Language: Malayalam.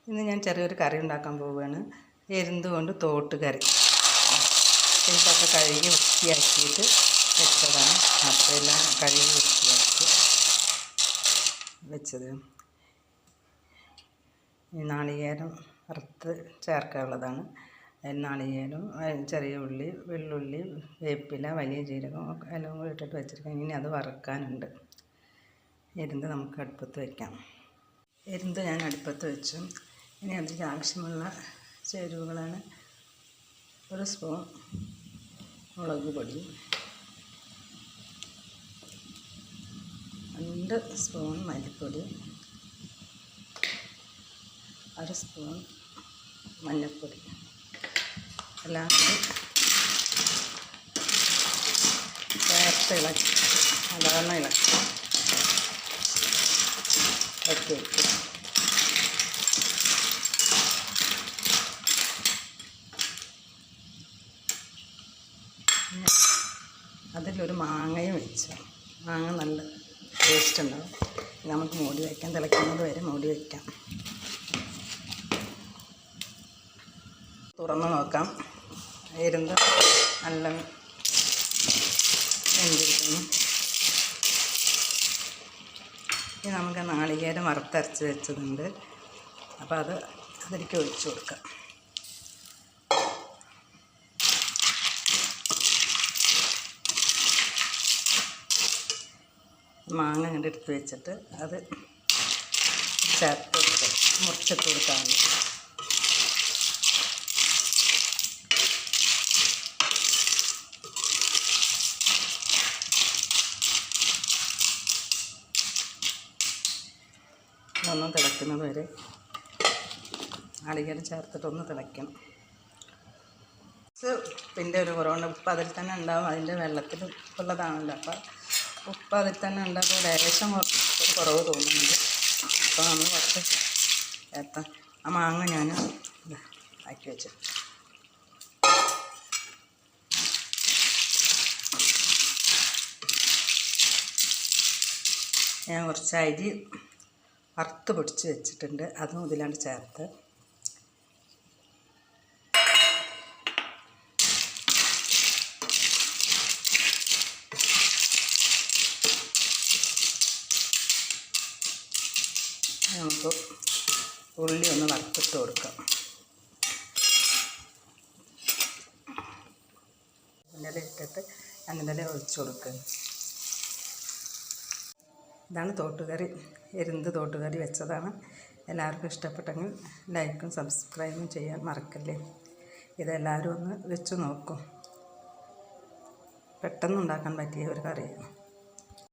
ഇന്ന് ഞാൻ ചെറിയൊരു കറി ഉണ്ടാക്കാൻ പോവുകയാണ്. എരുന്ത് കൊണ്ട് തോട്ട് കറി. ഇതൊക്കെ കഴുകി വൃത്തിയാക്കിയിട്ട് വെച്ചതാണ്. അപ്പോൾ എല്ലാം കഴുകി വൃത്തിയാക്കി വെച്ചത്. നാളികേരം വറുത്ത് ചേർക്കാനുള്ളതാണ്. നാളികേരം, ചെറിയ ഉള്ളി, വെള്ളുള്ളി, വേപ്പില, വലിയ ജീരകം എല്ലാം കൂടി ഇട്ടിട്ട് വെച്ചിരിക്കാം. ഇനി അത് വറുക്കാനുണ്ട്. എരുന്ത് നമുക്ക് അടുപ്പത്ത് വയ്ക്കാം. എരുന്ത് ഞാൻ അടുപ്പത്ത് വെച്ചു. ഇനി അതിന് ആവശ്യമുള്ള ചേരുവകളാണ്: 1 സ്പൂൺ മുളക് പൊടി, 2 സ്പൂൺ മല്ലിപ്പൊടി, 1 സ്പൂൺ മഞ്ഞൾപ്പൊടി. എല്ലാം കൂടി ചേർത്ത് ഇളക്കി നല്ലവണ്ണം ഇളക്കി വയ്ക്കും. അതിലൊരു മാങ്ങയും വെച്ചു. മാങ്ങ നല്ല ടേസ്റ്റ് ഉണ്ടാവും. നമുക്ക് മൂടി വയ്ക്കാം. തിളയ്ക്കുന്നത് വരെ മൂടി വയ്ക്കാം. തുറന്ന് നോക്കാം. എരുന്ത് നല്ല വെന്തിരിക്കുന്നു. ഇനി നമുക്ക് നാളികേരം വറുത്തരച്ച് വെച്ചതുണ്ട്. അപ്പോൾ അതിലേക്ക് ഒഴിച്ച് കൊടുക്കാം. മാങ്ങ ഇങ്ങോട്ട് എടുത്ത് വെച്ചിട്ട് അത് ചേർത്ത് കൊടുത്ത് മുറിച്ചിട്ട് കൊടുക്കാൻ വേണ്ടി. ഒന്ന് തിളയ്ക്കുന്നത് വരെ നാളികേരം ചേർത്തിട്ടൊന്ന് തിളയ്ക്കണം. ഉപ്പിൻ്റെ ഒരു കുറവുണ്ട്. ഉപ്പ് അതിൽ തന്നെ ഉണ്ടാവും. അതിൻ്റെ വെള്ളത്തിൽ ഉള്ളതാണല്ലോ. അപ്പോൾ ഉപ്പ് അതിൽ തന്നെ ഉണ്ടാകുമ്പോൾ ലേശം ഒരു കുറവ് തോന്നുന്നുണ്ട്. അപ്പോൾ നമ്മൾ കുറച്ച് ചേർത്താം. ആ മാങ്ങ ഞാൻ ആക്കി വെച്ചു. ഞാൻ കുറച്ച് അരി വറുത്ത് പൊടിച്ച് വെച്ചിട്ടുണ്ട്. അതും ഇതിലാണ്ട് ചേർത്ത് നമുക്ക് ഉള്ളി ഒന്ന് വറുത്തിട്ട് കൊടുക്കാം. അതിൻ്റെ ഇട്ടിട്ട് അതിൻ്റെ ഒഴിച്ച് കൊടുക്കുക. ഇതാണ് തോട്ടുകറി. എരുന്ത് തോട്ടുകറി വെച്ചതാണ്. എല്ലാവർക്കും ഇഷ്ടപ്പെട്ടെങ്കിൽ ലൈക്കും സബ്സ്ക്രൈബും ചെയ്യാൻ മറക്കല്ലേ. ഇതെല്ലാവരും ഒന്ന് വെച്ച് നോക്കും. പെട്ടെന്ന് ഉണ്ടാക്കാൻ പറ്റിയ ഒരു കറിയാണ്.